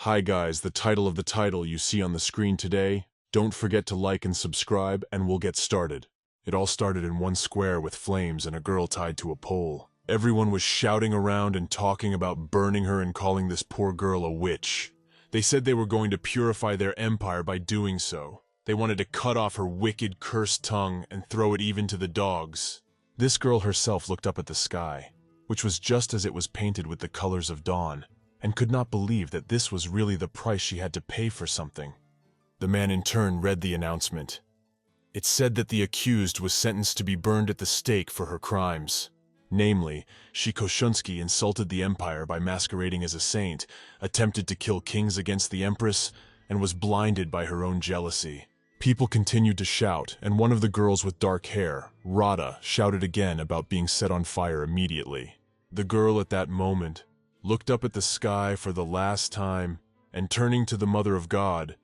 Hi guys, the title of the title you see on the screen today. Don't forget to like and subscribe and we'll get started. It all started in one square with flames and a girl tied to a pole. Everyone was shouting around and talking about burning her and calling this poor girl a witch. They said they were going to purify their empire by doing so. They wanted to cut off her wicked, cursed tongue and throw it even to the dogs. This girl herself looked up at the sky, which was just as it was painted with the colors of dawn, and could not believe that this was really the price she had to pay for something. The man in turn read the announcement. It said that the accused was sentenced to be burned at the stake for her crimes. Namely, she Koshunsky insulted the empire by masquerading as a saint, attempted to kill kings against the empress, and was blinded by her own jealousy. People continued to shout, and one of the girls with dark hair, Rada, shouted again about being set on fire immediately. The girl at that moment looked up at the sky for the last time, and turning to the Mother of God,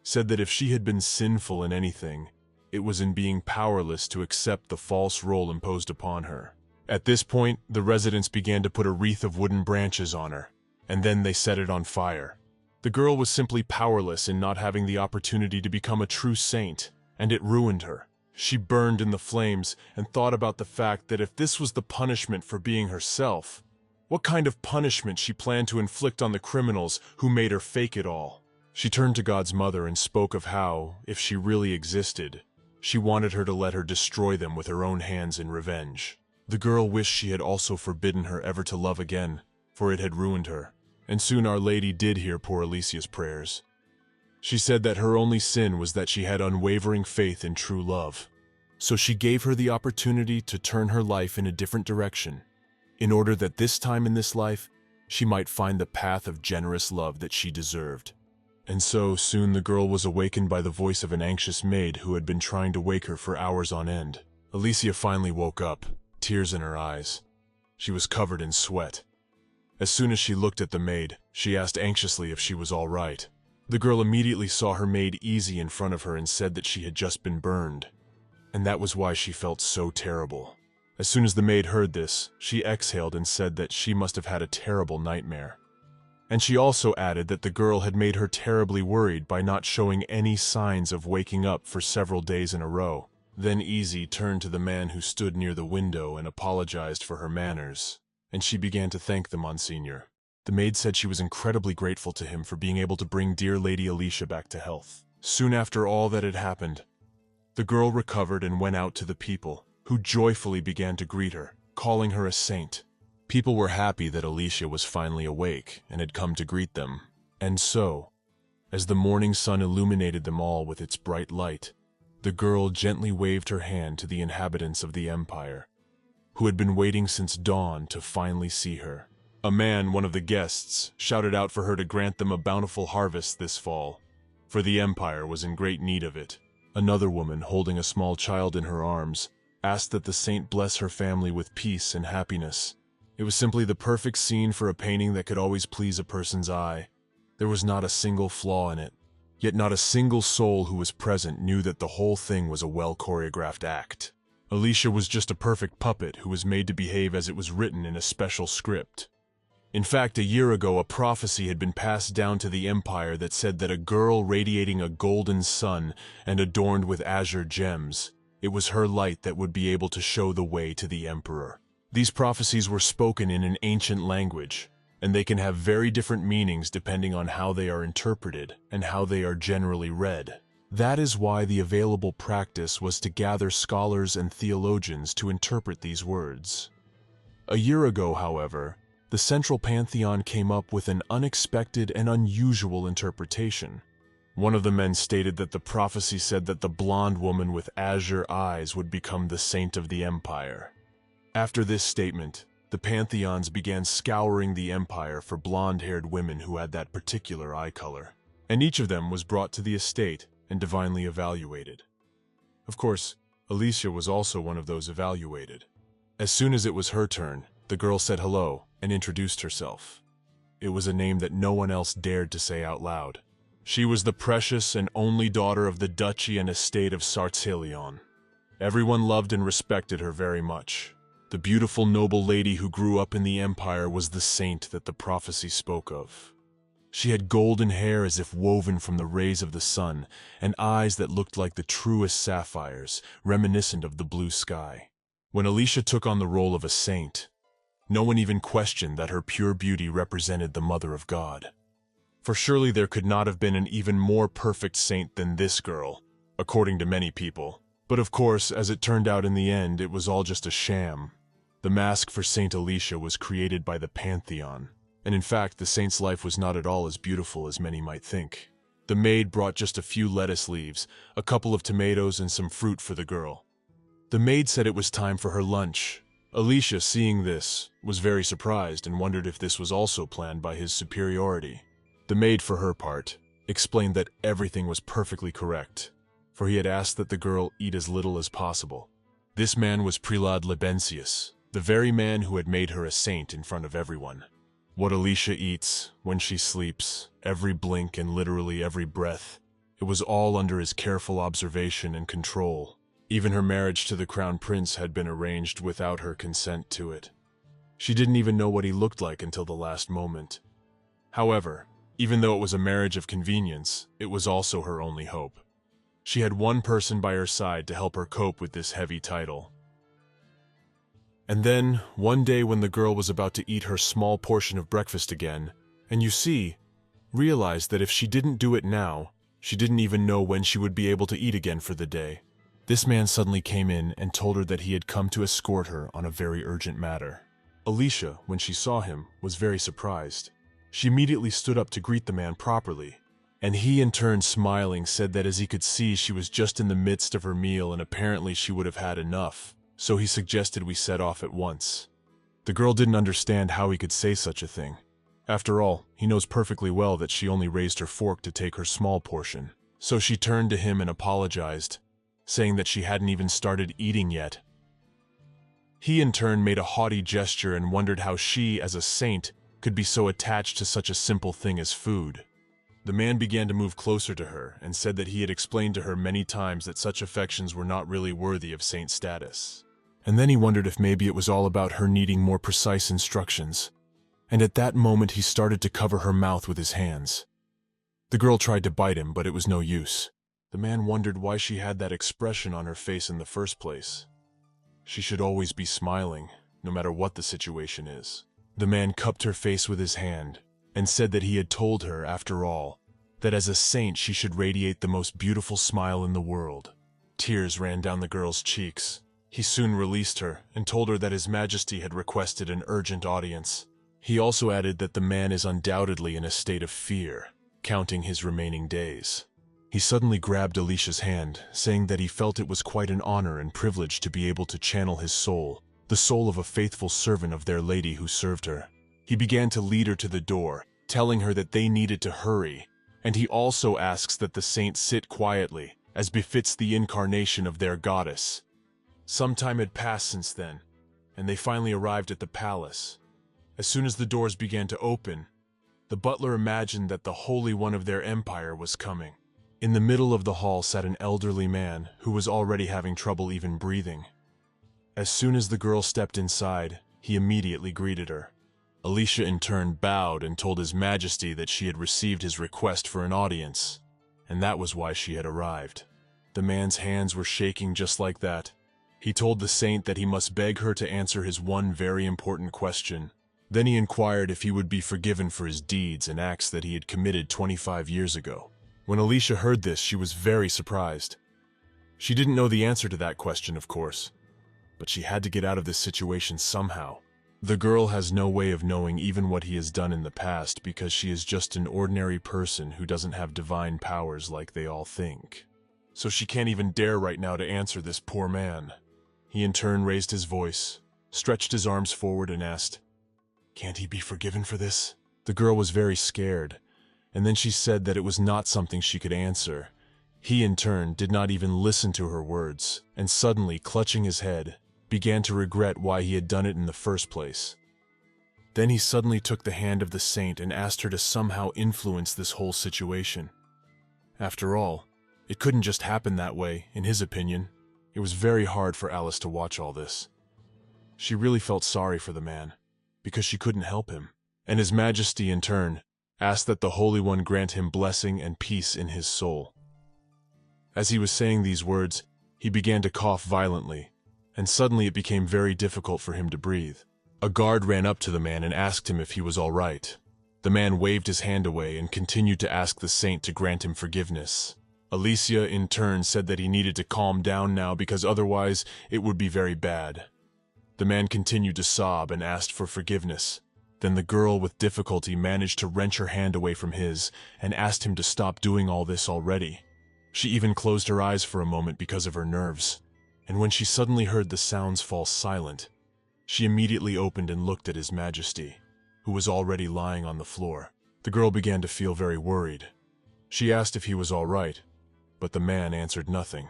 said that if she had been sinful in anything, it was in being powerless to accept the false role imposed upon her. At this point, the residents began to put a wreath of wooden branches on her, and then they set it on fire. The girl was simply powerless in not having the opportunity to become a true saint, and it ruined her. She burned in the flames and thought about the fact that if this was the punishment for being herself, what kind of punishment she planned to inflict on the criminals who made her fake it all. She turned to God's mother and spoke of how, if she really existed, she wanted her to let her destroy them with her own hands in revenge. The girl wished she had also forbidden her ever to love again, for it had ruined her. And soon Our Lady did hear poor Alicia's prayers. She said that her only sin was that she had unwavering faith in true love. So she gave her the opportunity to turn her life in a different direction, in order that this time in this life, she might find the path of generous love that she deserved. And so soon the girl was awakened by the voice of an anxious maid who had been trying to wake her for hours on end. Alicia finally woke up, tears in her eyes. She was covered in sweat. As soon as she looked at the maid, she asked anxiously if she was all right. The girl immediately saw her maid Easy in front of her and said that she had just been burned, and that was why she felt so terrible. As soon as the maid heard this, she exhaled and said that she must have had a terrible nightmare. And she also added that the girl had made her terribly worried by not showing any signs of waking up for several days in a row. Then Easy turned to the man who stood near the window and apologized for her manners, and she began to thank the Monsignor. The maid said she was incredibly grateful to him for being able to bring dear Lady Alicia back to health. Soon after all that had happened, the girl recovered and went out to the people, who joyfully began to greet her, calling her a saint. People were happy that Alicia was finally awake and had come to greet them. And so, as the morning sun illuminated them all with its bright light, the girl gently waved her hand to the inhabitants of the empire, who had been waiting since dawn to finally see her. A man, one of the guests, shouted out for her to grant them a bountiful harvest this fall, for the empire was in great need of it. Another woman, holding a small child in her arms, asked that the saint bless her family with peace and happiness. It was simply the perfect scene for a painting that could always please a person's eye. There was not a single flaw in it, yet not a single soul who was present knew that the whole thing was a well-choreographed act. Alicia was just a perfect puppet who was made to behave as it was written in a special script. In fact, a year ago, a prophecy had been passed down to the empire that said that a girl radiating a golden sun and adorned with azure gems, it was her light that would be able to show the way to the emperor. These prophecies were spoken in an ancient language, and they can have very different meanings depending on how they are interpreted and how they are generally read. That is why the available practice was to gather scholars and theologians to interpret these words. A year ago, however, the Central Pantheon came up with an unexpected and unusual interpretation. One of the men stated that the prophecy said that the blonde woman with azure eyes would become the saint of the empire. After this statement, the pantheons began scouring the empire for blonde-haired women who had that particular eye color, and each of them was brought to the estate and divinely evaluated. Of course, Alicia was also one of those evaluated. As soon as it was her turn, the girl said hello and introduced herself. It was a name that no one else dared to say out loud. She was the precious and only daughter of the duchy and estate of Sartsilion. Everyone loved and respected her very much. The beautiful noble lady who grew up in the empire was the saint that the prophecy spoke of. She had golden hair as if woven from the rays of the sun, and eyes that looked like the truest sapphires, reminiscent of the blue sky. When Alicia took on the role of a saint, no one even questioned that her pure beauty represented the Mother of God. For surely there could not have been an even more perfect saint than this girl, according to many people. But of course, as it turned out in the end, it was all just a sham. The mask for Saint Alicia was created by the Pantheon, and in fact, the saint's life was not at all as beautiful as many might think. The maid brought just a few lettuce leaves, a couple of tomatoes, and some fruit for the girl. The maid said it was time for her lunch. Alicia, seeing this, was very surprised and wondered if this was also planned by his superiority. The maid, for her part, explained that everything was perfectly correct, for he had asked that the girl eat as little as possible. This man was Prelad Lebentius, the very man who had made her a saint in front of everyone. What Alicia eats, when she sleeps, every blink and literally every breath, it was all under his careful observation and control. Even her marriage to the crown prince had been arranged without her consent to it. She didn't even know what he looked like until the last moment. However, even though it was a marriage of convenience, it was also her only hope. She had one person by her side to help her cope with this heavy title. And then, one day when the girl was about to eat her small portion of breakfast again, and realized that if she didn't do it now, she didn't even know when she would be able to eat again for the day. This man suddenly came in and told her that he had come to escort her on a very urgent matter. Alicia, when she saw him, was very surprised. She immediately stood up to greet the man properly, and he, in turn smiling, said that as he could see she was just in the midst of her meal and apparently she would have had enough, so he suggested we set off at once. The girl didn't understand how he could say such a thing. After all, he knows perfectly well that she only raised her fork to take her small portion. So she turned to him and apologized, saying that she hadn't even started eating yet. He in turn made a haughty gesture and wondered how she, as a saint, could be so attached to such a simple thing as food. The man began to move closer to her and said that he had explained to her many times that such affections were not really worthy of saint status. And then he wondered if maybe it was all about her needing more precise instructions. And at that moment he started to cover her mouth with his hands. The girl tried to bite him, but it was no use. The man wondered why she had that expression on her face in the first place. She should always be smiling, no matter what the situation is. The man cupped her face with his hand and said that he had told her, after all, that as a saint she should radiate the most beautiful smile in the world. Tears ran down the girl's cheeks. He soon released her and told her that His Majesty had requested an urgent audience. He also added that the man is undoubtedly in a state of fear, counting his remaining days. He suddenly grabbed Alicia's hand, saying that he felt it was quite an honor and privilege to be able to channel his soul, the soul of a faithful servant of their lady who served her. He began to lead her to the door, telling her that they needed to hurry, and he also asks that the saint sit quietly, as befits the incarnation of their goddess. Some time had passed since then, and they finally arrived at the palace. As soon as the doors began to open, the butler imagined that the Holy One of their empire was coming. In the middle of the hall sat an elderly man who was already having trouble even breathing. As soon as the girl stepped inside, he immediately greeted her. Alicia in turn bowed and told His Majesty that she had received his request for an audience, and that was why she had arrived. The man's hands were shaking just like that. He told the saint that he must beg her to answer his one very important question. Then he inquired if he would be forgiven for his deeds and acts that he had committed 25 years ago. When Alicia heard this, she was very surprised. She didn't know the answer to that question, of course, but she had to get out of this situation somehow. The girl has no way of knowing even what he has done in the past because she is just an ordinary person who doesn't have divine powers like they all think. So she can't even dare right now to answer this poor man. He in turn raised his voice, stretched his arms forward and asked, "Can't he be forgiven for this?" The girl was very scared, and then she said that it was not something she could answer. He in turn did not even listen to her words, and suddenly, clutching his head, began to regret why he had done it in the first place. Then he suddenly took the hand of the saint and asked her to somehow influence this whole situation. After all, it couldn't just happen that way, in his opinion. It was very hard for Alice to watch all this. She really felt sorry for the man, because she couldn't help him. And His Majesty in turn asked that the Holy One grant him blessing and peace in his soul. As he was saying these words, he began to cough violently, and suddenly it became very difficult for him to breathe. A guard ran up to the man and asked him if he was all right. The man waved his hand away and continued to ask the saint to grant him forgiveness. Alicia, in turn, said that he needed to calm down now because otherwise it would be very bad. The man continued to sob and asked for forgiveness. Then the girl, with difficulty, managed to wrench her hand away from his and asked him to stop doing all this already. She even closed her eyes for a moment because of her nerves, and when she suddenly heard the sounds fall silent, she immediately opened and looked at His Majesty, who was already lying on the floor. The girl began to feel very worried. She asked if he was all right, but the man answered nothing.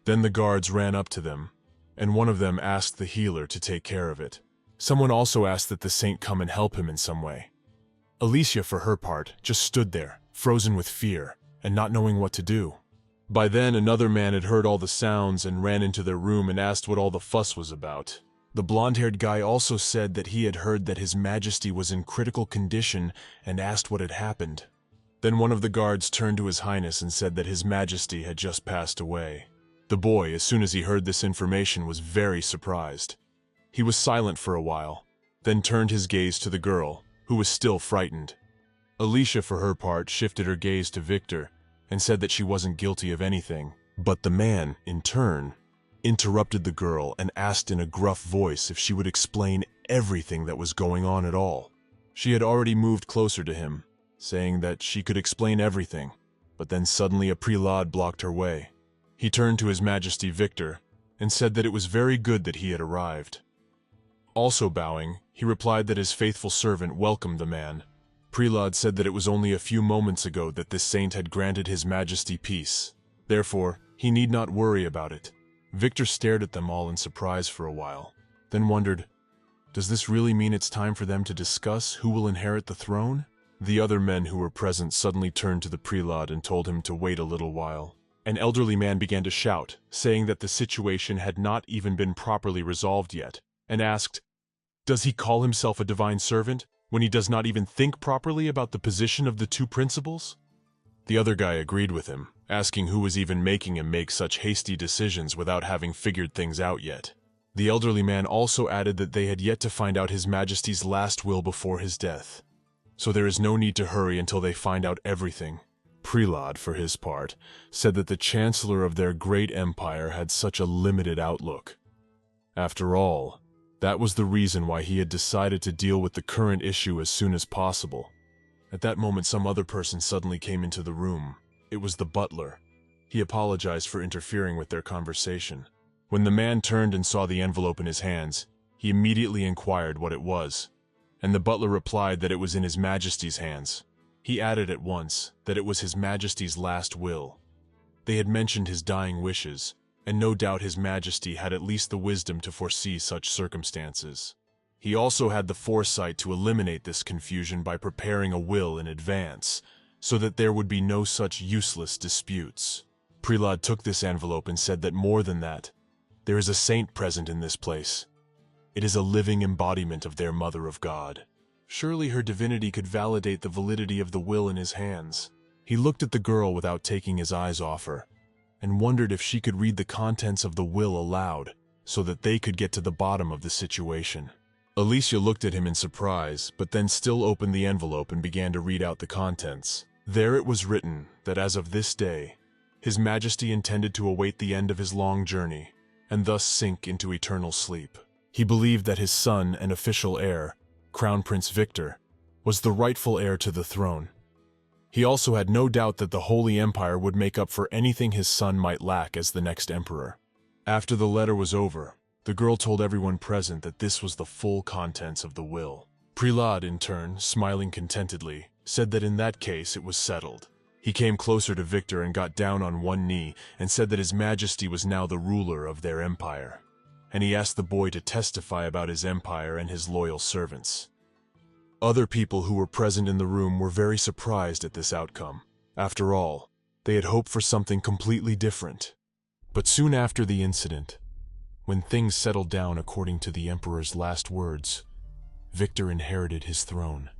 Then the guards ran up to them, and one of them asked the healer to take care of it. Someone also asked that the saint come and help him in some way. Alicia, for her part, just stood there, frozen with fear, and not knowing what to do. By then, another man had heard all the sounds and ran into their room and asked what all the fuss was about. The blonde-haired guy also said that he had heard that His Majesty was in critical condition and asked what had happened. Then one of the guards turned to His Highness and said that His Majesty had just passed away. The boy, as soon as he heard this information, was very surprised. He was silent for a while, then turned his gaze to the girl, who was still frightened. Alicia, for her part, shifted her gaze to Victor and said that she wasn't guilty of anything. But the man, in turn, interrupted the girl and asked in a gruff voice if she would explain everything that was going on at all. She had already moved closer to him, saying that she could explain everything, but then suddenly a prelate blocked her way. He turned to His Majesty Victor and said that it was very good that he had arrived. Also bowing, he replied that his faithful servant welcomed the man. Prelad said that it was only a few moments ago that this saint had granted His Majesty peace. Therefore, he need not worry about it. Victor stared at them all in surprise for a while, then wondered, does this really mean it's time for them to discuss who will inherit the throne? The other men who were present suddenly turned to the prelate and told him to wait a little while. An elderly man began to shout, saying that the situation had not even been properly resolved yet, and asked, does he call himself a divine servant when he does not even think properly about the position of the two principles? The other guy agreed with him, asking who was even making him make such hasty decisions without having figured things out yet. The elderly man also added that they had yet to find out His Majesty's last will before his death, so there is no need to hurry until they find out everything. Prelad, for his part, said that the chancellor of their great empire had such a limited outlook. After all, that was the reason why he had decided to deal with the current issue as soon as possible. At that moment, some other person suddenly came into the room. It was the butler. He apologized for interfering with their conversation. When the man turned and saw the envelope in his hands, he immediately inquired what it was, and the butler replied that it was in His Majesty's hands. He added at once that it was His Majesty's last will. They had mentioned his dying wishes, and no doubt His Majesty had at least the wisdom to foresee such circumstances. He also had the foresight to eliminate this confusion by preparing a will in advance, so that there would be no such useless disputes. Prelad took this envelope and said that more than that, there is a saint present in this place. It is a living embodiment of their Mother of God. Surely her divinity could validate the validity of the will in his hands. He looked at the girl without taking his eyes off her, and wondered if she could read the contents of the will aloud, so that they could get to the bottom of the situation. Alicia looked at him in surprise, but then still opened the envelope and began to read out the contents. There it was written that as of this day, His Majesty intended to await the end of his long journey, and thus sink into eternal sleep. He believed that his son and official heir, Crown Prince Victor, was the rightful heir to the throne. He also had no doubt that the Holy Empire would make up for anything his son might lack as the next emperor. After the letter was over, the girl told everyone present that this was the full contents of the will. Prelad, in turn, smiling contentedly, said that in that case it was settled. He came closer to Victor and got down on one knee and said that His Majesty was now the ruler of their empire, and he asked the boy to testify about his empire and his loyal servants. Other people who were present in the room were very surprised at this outcome. After all, they had hoped for something completely different. But soon after the incident, when things settled down according to the emperor's last words, Victor inherited his throne.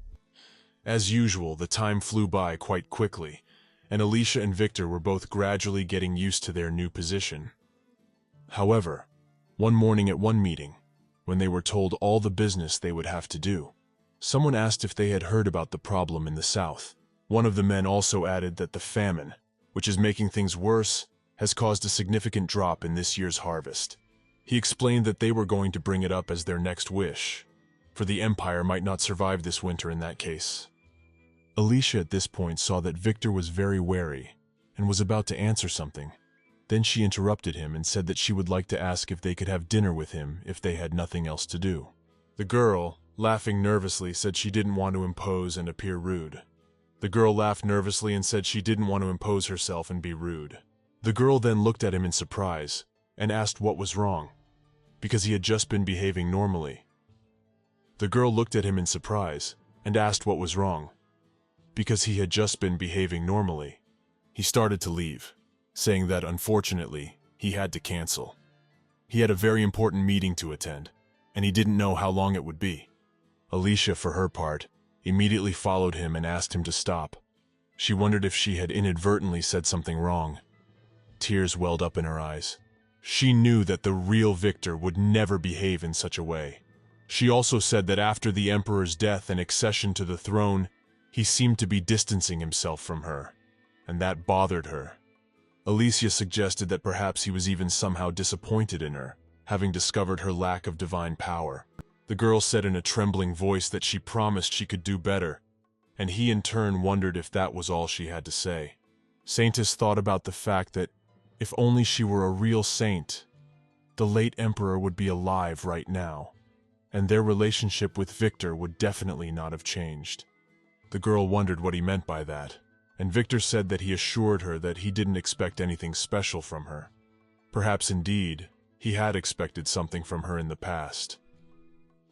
As usual, the time flew by quite quickly, and Alicia and Victor were both gradually getting used to their new position. However, one morning at one meeting, when they were told all the business they would have to do, someone asked if they had heard about the problem in the South. One of the men also added that the famine, which is making things worse, has caused a significant drop in this year's harvest. He explained that they were going to bring it up as their next wish, for the Empire might not survive this winter in that case. Alicia at this point saw that Victor was very wary and was about to answer something. Then she interrupted him and said that she would like to ask if they could have dinner with him if they had nothing else to do. The girl, laughing nervously, said she didn't want to impose and appear rude. The girl laughed nervously and said she didn't want to impose herself and be rude. The girl then looked at him in surprise and asked what was wrong, because he had just been behaving normally. The girl looked at him in surprise and asked what was wrong, because he had just been behaving normally. He started to leave, saying that unfortunately he had to cancel. He had a very important meeting to attend, and he didn't know how long it would be. Alicia, for her part, immediately followed him and asked him to stop. She wondered if she had inadvertently said something wrong. Tears welled up in her eyes. She knew that the real Victor would never behave in such a way. She also said that after the Emperor's death and accession to the throne, he seemed to be distancing himself from her, and that bothered her. Alicia suggested that perhaps he was even somehow disappointed in her, having discovered her lack of divine power. The girl said in a trembling voice that she promised she could do better, and he in turn wondered if that was all she had to say. Saintess thought about the fact that if only she were a real saint, the late Emperor would be alive right now, and their relationship with Victor would definitely not have changed. The girl wondered what he meant by that, and Victor said that he assured her that he didn't expect anything special from her. Perhaps indeed, he had expected something from her in the past.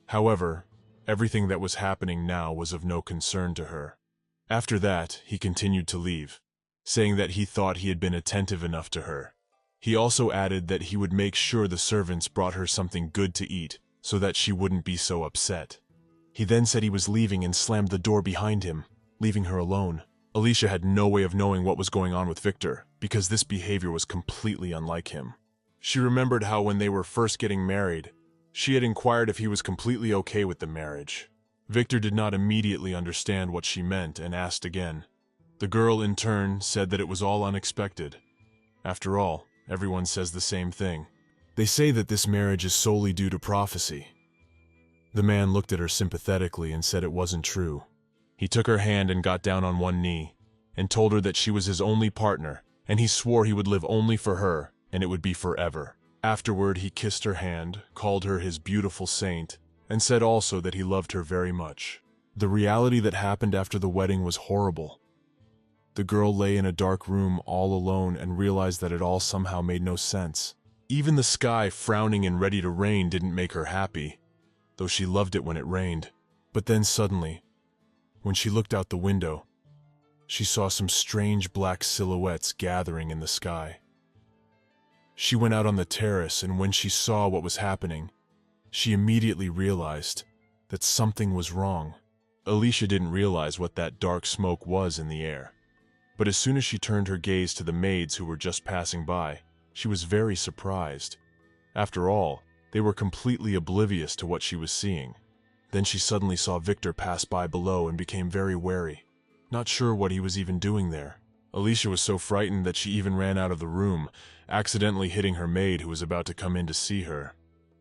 However, everything that was happening now was of no concern to her. After that, he continued to leave, saying that he thought he had been attentive enough to her. He also added that he would make sure the servants brought her something good to eat, so that she wouldn't be so upset. He then said he was leaving and slammed the door behind him, leaving her alone. Alicia had no way of knowing what was going on with Victor, because this behavior was completely unlike him. She remembered how when they were first getting married, she had inquired if he was completely okay with the marriage. Victor did not immediately understand what she meant and asked again. The girl, in turn, said that it was all unexpected. After all, everyone says the same thing. They say that this marriage is solely due to prophecy. The man looked at her sympathetically and said it wasn't true. He took her hand and got down on one knee, and told her that she was his only partner, and he swore he would live only for her, and it would be forever. Afterward, he kissed her hand, called her his beautiful saint, and said also that he loved her very much. The reality that happened after the wedding was horrible. The girl lay in a dark room all alone and realized that it all somehow made no sense. Even the sky frowning and ready to rain didn't make her happy, though she loved it when it rained. But then suddenly, when she looked out the window, she saw some strange black silhouettes gathering in the sky. She went out on the terrace, and when she saw what was happening, she immediately realized that something was wrong. Alicia didn't realize what that dark smoke was in the air, but as soon as she turned her gaze to the maids who were just passing by, she was very surprised. After all, they were completely oblivious to what she was seeing. Then she suddenly saw Victor pass by below and became very wary, not sure what he was even doing there. Alicia was so frightened that she even ran out of the room, accidentally hitting her maid who was about to come in to see her.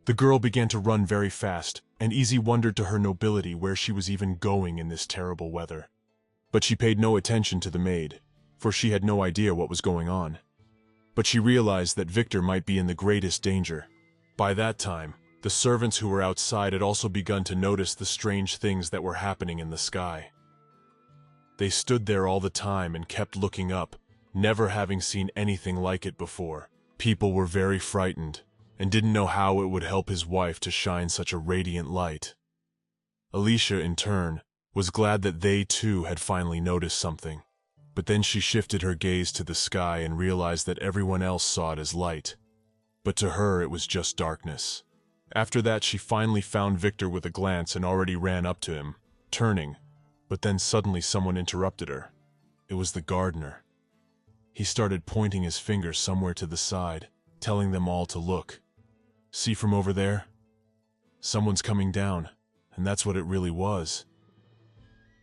The girl began to run very fast, and Easy wondered to her nobility where she was even going in this terrible weather. But she paid no attention to the maid, for she had no idea what was going on. But she realized that Victor might be in the greatest danger. By that time, the servants who were outside had also begun to notice the strange things that were happening in the sky. They stood there all the time and kept looking up, never having seen anything like it before. People were very frightened and didn't know how it would help his wife to shine such a radiant light. Alicia, in turn, was glad that they too had finally noticed something. But then she shifted her gaze to the sky and realized that everyone else saw it as light. But to her it was just darkness. After that, she finally found Victor with a glance and already ran up to him. Turning, But then suddenly someone interrupted her. It was the gardener. He started pointing his finger somewhere to the side, telling them all to look. See from over there? Someone's coming down, and that's what it really was.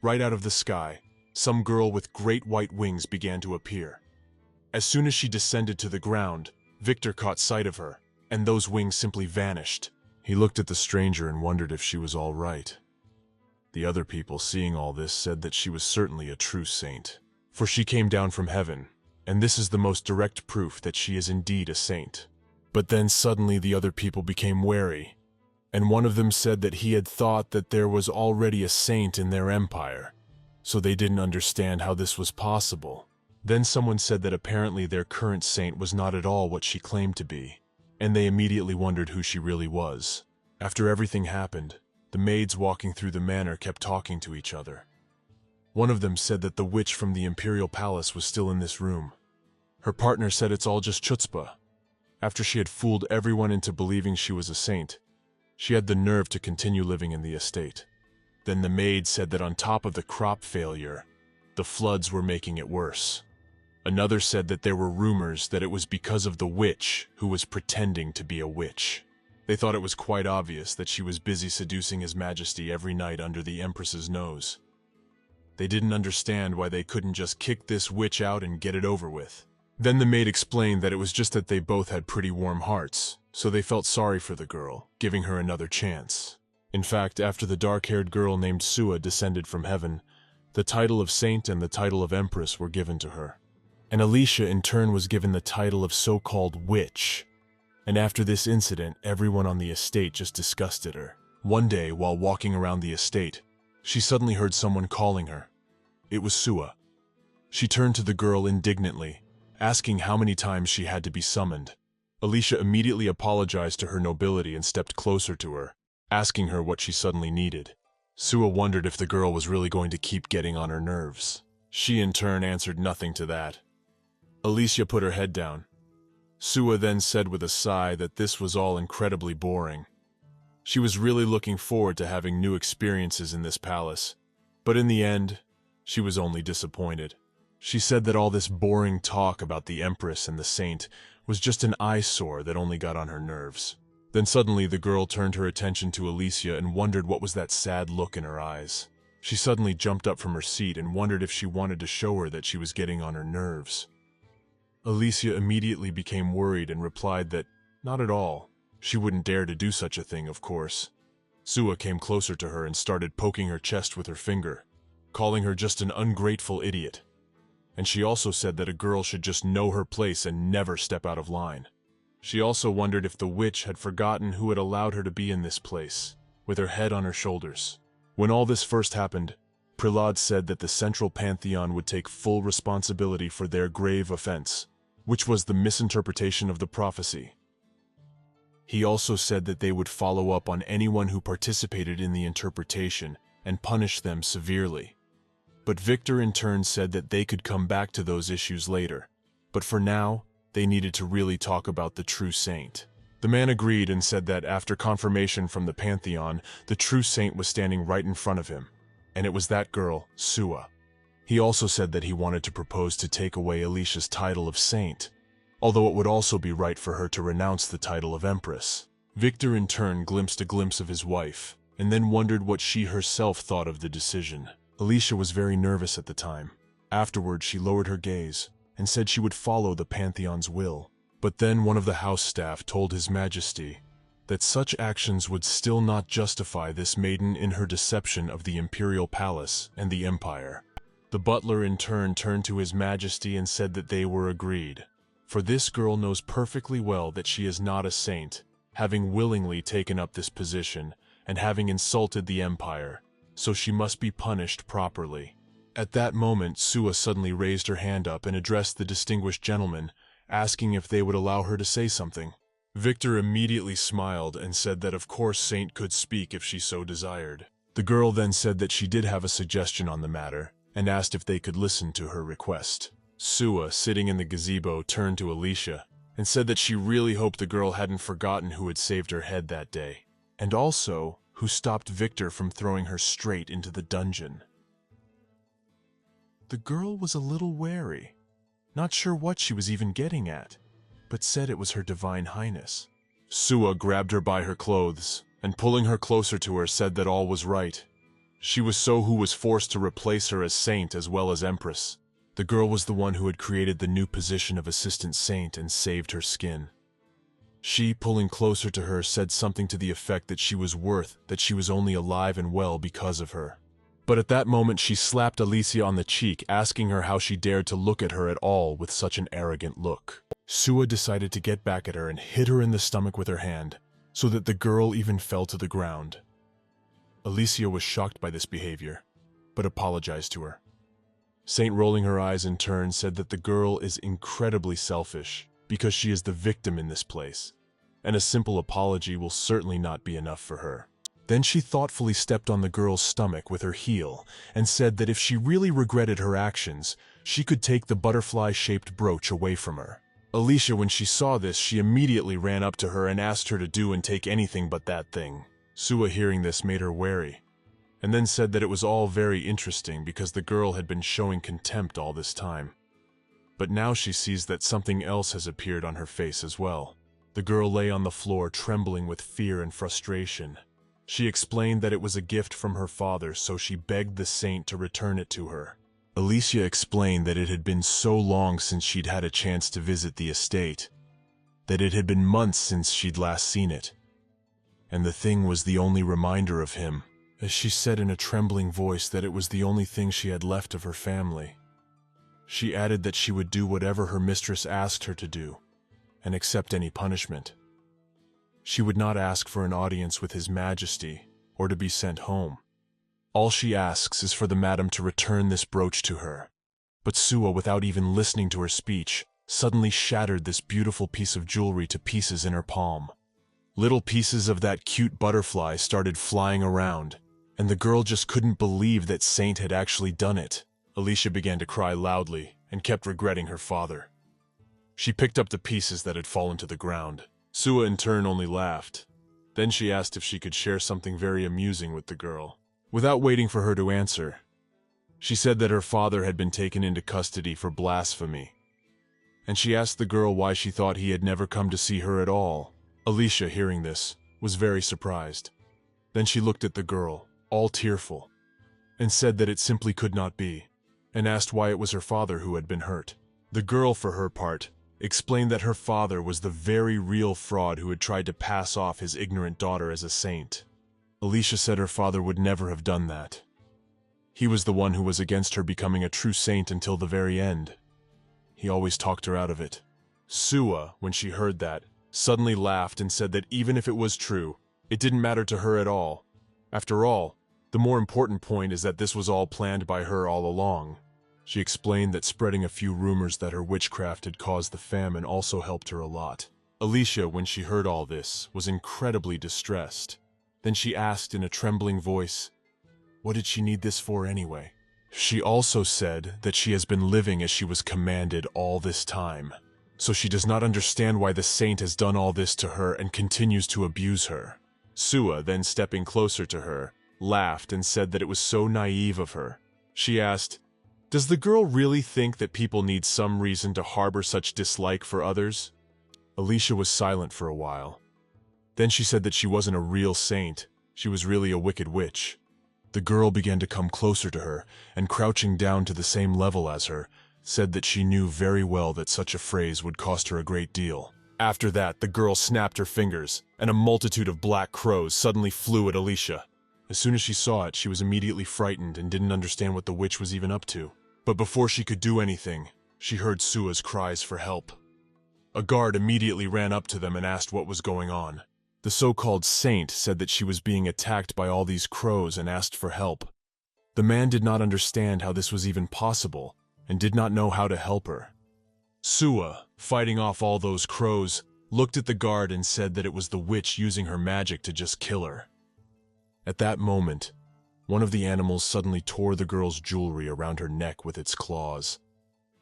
Right out of the sky, some girl with great white wings began to appear. As soon as she descended to the ground, Victor caught sight of her, and those wings simply vanished. He looked at the stranger and wondered if she was all right. The other people, seeing all this, said that she was certainly a true saint, for she came down from heaven, and this is the most direct proof that she is indeed a saint. But then suddenly the other people became wary, and one of them said that he had thought that there was already a saint in their empire, so they didn't understand how this was possible. Then someone said that apparently their current saint was not at all what she claimed to be, and they immediately wondered who she really was. After everything happened, the maids walking through the manor kept talking to each other. One of them said that the witch from the imperial palace was still in this room. Her partner said it's all just chutzpah. After she had fooled everyone into believing she was a saint, she had the nerve to continue living in the estate. Then the maid said that on top of the crop failure, the floods were making it worse. Another said that there were rumors that it was because of the witch who was pretending to be a witch. They thought it was quite obvious that she was busy seducing His Majesty every night under the Empress's nose. They didn't understand why they couldn't just kick this witch out and get it over with. Then the maid explained that it was just that they both had pretty warm hearts, so they felt sorry for the girl, giving her another chance. In fact, after the dark-haired girl named Sua descended from heaven, the title of saint and the title of empress were given to her. And Alicia in turn was given the title of so-called witch. And after this incident, everyone on the estate just disgusted her. One day, while walking around the estate, she suddenly heard someone calling her. It was Sua. She turned to the girl indignantly, asking how many times she had to be summoned. Alicia immediately apologized to her nobility and stepped closer to her, asking her what she suddenly needed. Sua wondered if the girl was really going to keep getting on her nerves. She in turn answered nothing to that. Alicia put her head down. Sua then said with a sigh that this was all incredibly boring. She was really looking forward to having new experiences in this palace, but in the end, she was only disappointed. She said that all this boring talk about the Empress and the Saint was just an eyesore that only got on her nerves. Then suddenly the girl turned her attention to Alicia and wondered what was that sad look in her eyes. She suddenly jumped up from her seat and wondered if she wanted to show her that she was getting on her nerves. Alicia immediately became worried and replied that, not at all. She wouldn't dare to do such a thing, of course. Sua came closer to her and started poking her chest with her finger, calling her just an ungrateful idiot. And she also said that a girl should just know her place and never step out of line. She also wondered if the witch had forgotten who had allowed her to be in this place, with her head on her shoulders. When all this first happened, Prahlad said that the central pantheon would take full responsibility for their grave offense, which was the misinterpretation of the prophecy. He also said that they would follow up on anyone who participated in the interpretation and punish them severely. But Victor in turn said that they could come back to those issues later, but for now, they needed to really talk about the true saint. The man agreed and said that after confirmation from the pantheon, the true saint was standing right in front of him, and it was that girl, Sua. He also said that he wanted to propose to take away Alicia's title of saint, although it would also be right for her to renounce the title of empress. Victor in turn glimpsed a glimpse of his wife, and then wondered what she herself thought of the decision. Alicia was very nervous at the time. Afterward, she lowered her gaze and said she would follow the Pantheon's will. But then one of the house staff told His Majesty that such actions would still not justify this maiden in her deception of the imperial palace and the empire. The butler in turn turned to His Majesty and said that they were agreed, for this girl knows perfectly well that she is not a saint, having willingly taken up this position and having insulted the empire, so she must be punished properly. At that moment, Sua suddenly raised her hand up and addressed the distinguished gentleman, asking if they would allow her to say something. Victor immediately smiled and said that of course Saint could speak if she so desired. The girl then said that she did have a suggestion on the matter, and asked if they could listen to her request. Sua, sitting in the gazebo, turned to Alicia and said that she really hoped the girl hadn't forgotten who had saved her head that day, and also who stopped Victor from throwing her straight into the dungeon. The girl was a little wary, not sure what she was even getting at, but said it was her divine highness. Sua grabbed her by her clothes, and pulling her closer to her said that all was right. She was So who was forced to replace her as saint as well as empress. The girl was the one who had created the new position of assistant saint and saved her skin. She, pulling closer to her, said something to the effect that she was that she was only alive and well because of her. But at that moment she slapped Alicia on the cheek, asking her how she dared to look at her at all with such an arrogant look. Sua decided to get back at her and hit her in the stomach with her hand, so that the girl even fell to the ground. Alicia was shocked by this behavior, but apologized to her. Saint, rolling her eyes in turn, said that the girl is incredibly selfish because she is the victim in this place, and a simple apology will certainly not be enough for her. Then she thoughtfully stepped on the girl's stomach with her heel and said that if she really regretted her actions, she could take the butterfly-shaped brooch away from her. Alicia, when she saw this, she immediately ran up to her and asked her to do and take anything but that thing. Sua, hearing this, made her wary, and then said that it was all very interesting because the girl had been showing contempt all this time. But now she sees that something else has appeared on her face as well. The girl lay on the floor trembling with fear and frustration. She explained that it was a gift from her father, so she begged the saint to return it to her. Alicia explained that it had been so long since she'd had a chance to visit the estate, that it had been months since she'd last seen it, and the thing was the only reminder of him, as she said in a trembling voice that it was the only thing she had left of her family. She added that she would do whatever her mistress asked her to do, and accept any punishment. She would not ask for an audience with His Majesty, or to be sent home. All she asks is for the madam to return this brooch to her. But Sua, without even listening to her speech, suddenly shattered this beautiful piece of jewelry to pieces in her palm. Little pieces of that cute butterfly started flying around, and the girl just couldn't believe that Saint had actually done it. Alicia began to cry loudly and kept regretting her father. She picked up the pieces that had fallen to the ground. Sua in turn only laughed. Then she asked if she could share something very amusing with the girl. Without waiting for her to answer, she said that her father had been taken into custody for blasphemy, and she asked the girl why she thought he had never come to see her at all. Alicia, hearing this, was very surprised. Then she looked at the girl, all tearful, and said that it simply could not be, and asked why it was her father who had been hurt. The girl, for her part, explained that her father was the very real fraud who had tried to pass off his ignorant daughter as a saint. Alicia said her father would never have done that. He was the one who was against her becoming a true saint until the very end. He always talked her out of it. Sua, when she heard that, suddenly laughed and said that even if it was true, it didn't matter to her at all. After all, the more important point is that this was all planned by her all along. She explained that spreading a few rumors that her witchcraft had caused the famine also helped her a lot. Alicia, when she heard all this, was incredibly distressed. Then she asked in a trembling voice, what did she need this for anyway? She also said that she has been living as she was commanded all this time, so she does not understand why the saint has done all this to her and continues to abuse her. Sua, then stepping closer to her, laughed and said that it was so naive of her. She asked, does the girl really think that people need some reason to harbor such dislike for others? Alicia was silent for a while. Then she said that she wasn't a real saint, she was really a wicked witch. The girl began to come closer to her, and crouching down to the same level as her, said that she knew very well that such a phrase would cost her a great deal. After that, the girl snapped her fingers, and a multitude of black crows suddenly flew at Alicia. As soon as she saw it, she was immediately frightened and didn't understand what the witch was even up to. But before she could do anything, she heard Sua's cries for help. A guard immediately ran up to them and asked what was going on. The so-called saint said that she was being attacked by all these crows and asked for help. The man did not understand how this was even possible and did not know how to help her. Sua, fighting off all those crows, looked at the guard and said that it was the witch using her magic to just kill her. At that moment, one of the animals suddenly tore the girl's jewelry around her neck with its claws.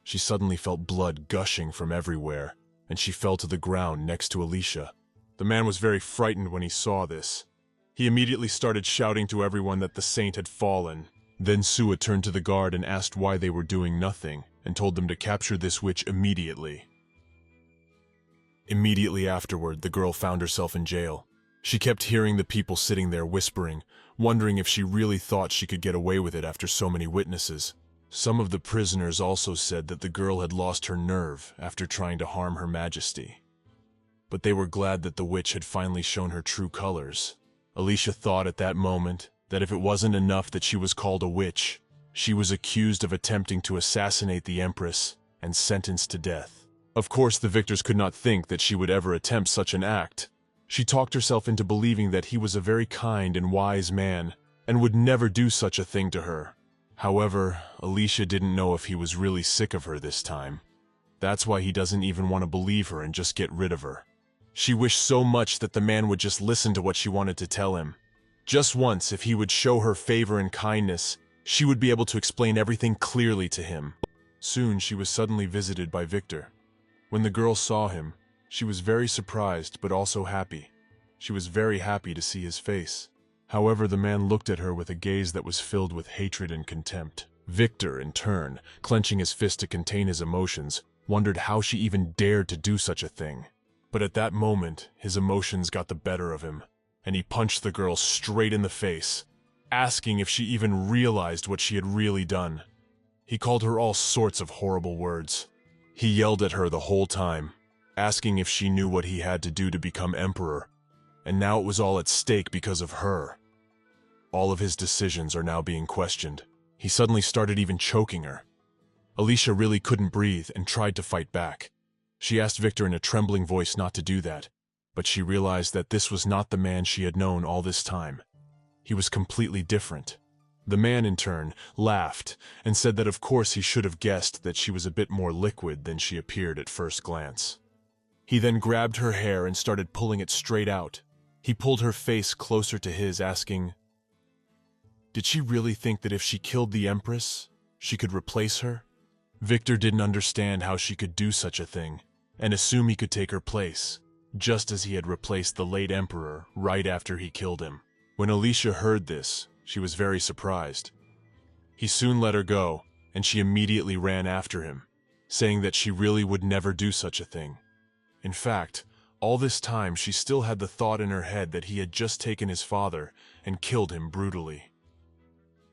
She suddenly felt blood gushing from everywhere, and she fell to the ground next to Alicia. The man was very frightened when he saw this. He immediately started shouting to everyone that the saint had fallen, Then Sua turned to the guard and asked why they were doing nothing, and told them to capture this witch immediately. Immediately afterward, the girl found herself in jail. She kept hearing the people sitting there whispering, wondering if she really thought she could get away with it after so many witnesses. Some of the prisoners also said that the girl had lost her nerve after trying to harm Her Majesty. But they were glad that the witch had finally shown her true colors. Alicia thought at that moment that if it wasn't enough that she was called a witch, she was accused of attempting to assassinate the Empress and sentenced to death. Of course, the victors could not think that she would ever attempt such an act. She talked herself into believing that he was a very kind and wise man and would never do such a thing to her. However, Alicia didn't know if he was really sick of her this time. That's why he doesn't even want to believe her and just get rid of her. She wished so much that the man would just listen to what she wanted to tell him. Just once, if he would show her favor and kindness, she would be able to explain everything clearly to him. Soon, she was suddenly visited by Victor. When the girl saw him, she was very surprised but also happy. She was very happy to see his face. However, the man looked at her with a gaze that was filled with hatred and contempt. Victor, in turn, clenching his fist to contain his emotions, wondered how she even dared to do such a thing. But at that moment, his emotions got the better of him, and he punched the girl straight in the face, asking if she even realized what she had really done. He called her all sorts of horrible words. He yelled at her the whole time, asking if she knew what he had to do to become emperor, and now it was all at stake because of her. All of his decisions are now being questioned. He suddenly started even choking her. Alicia really couldn't breathe and tried to fight back. She asked Victor in a trembling voice not to do that, but she realized that this was not the man she had known all this time. He was completely different. The man, in turn, laughed and said that of course he should have guessed that she was a bit more liquid than she appeared at first glance. He then grabbed her hair and started pulling it straight out. He pulled her face closer to his, asking, "Did she really think that if she killed the Empress, she could replace her?" Victor didn't understand how she could do such a thing, and assume he could take her place, just as he had replaced the late Emperor right after he killed him. When Alicia heard this, she was very surprised. He soon let her go, and she immediately ran after him, saying that she really would never do such a thing. In fact, all this time she still had the thought in her head that he had just taken his father and killed him brutally.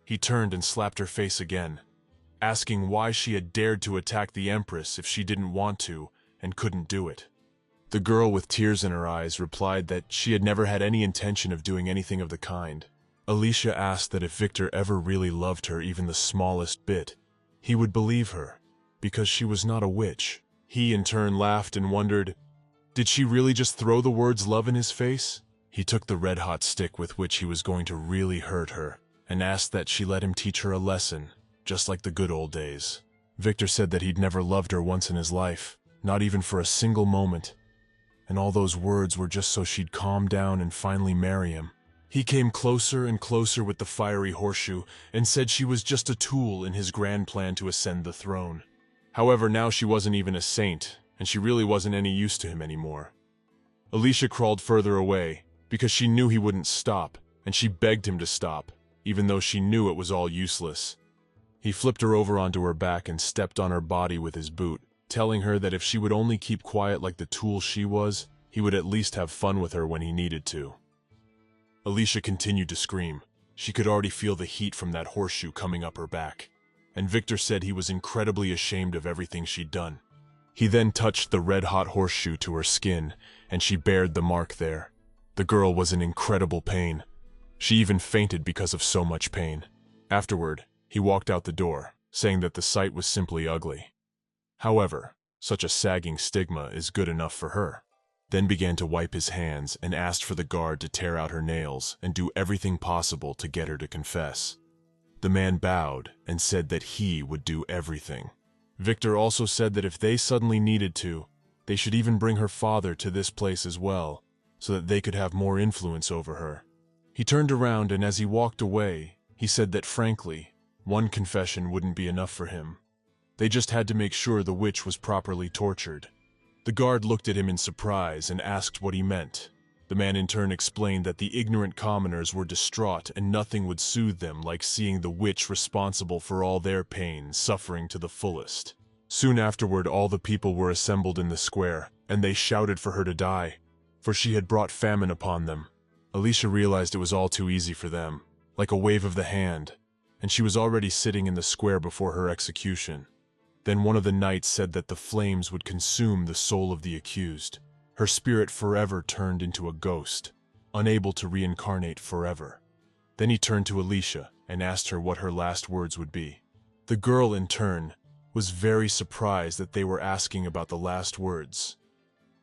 He turned and slapped her face again, asking why she had dared to attack the Empress if she didn't want to and couldn't do it. The girl, with tears in her eyes, replied that she had never had any intention of doing anything of the kind. Alicia asked that if Victor ever really loved her even the smallest bit, he would believe her, because she was not a witch. He, in turn, laughed and wondered, did she really just throw the words love in his face? He took the red-hot stick with which he was going to really hurt her, and asked that she let him teach her a lesson, just like the good old days. Victor said that he'd never loved her once in his life, not even for a single moment, and all those words were just so she'd calm down and finally marry him. He came closer and closer with the fiery horseshoe and said she was just a tool in his grand plan to ascend the throne. However, now she wasn't even a saint, and she really wasn't any use to him anymore. Alicia crawled further away because she knew he wouldn't stop, and she begged him to stop, even though she knew it was all useless. He flipped her over onto her back and stepped on her body with his boot, telling her that if she would only keep quiet like the tool she was, he would at least have fun with her when he needed to. Alicia continued to scream. She could already feel the heat from that horseshoe coming up her back, and Victor said he was incredibly ashamed of everything she'd done. He then touched the red-hot horseshoe to her skin, and she bared the mark there. The girl was in incredible pain. She even fainted because of so much pain. Afterward, he walked out the door, saying that the sight was simply ugly. However, such a sagging stigma is good enough for her. Then began to wipe his hands and asked for the guard to tear out her nails and do everything possible to get her to confess. The man bowed and said that he would do everything. Victor also said that if they suddenly needed to, they should even bring her father to this place as well, so that they could have more influence over her. He turned around, and as he walked away, he said that frankly, one confession wouldn't be enough for him. They just had to make sure the witch was properly tortured. The guard looked at him in surprise and asked what he meant. The man in turn explained that the ignorant commoners were distraught and nothing would soothe them like seeing the witch responsible for all their pain suffering to the fullest. Soon afterward, all the people were assembled in the square, and they shouted for her to die, for she had brought famine upon them. Alicia realized it was all too easy for them, like a wave of the hand, and she was already sitting in the square before her execution. Then one of the knights said that the flames would consume the soul of the accused. Her spirit forever turned into a ghost, unable to reincarnate forever. Then he turned to Alicia and asked her what her last words would be. The girl, in turn, was very surprised that they were asking about the last words.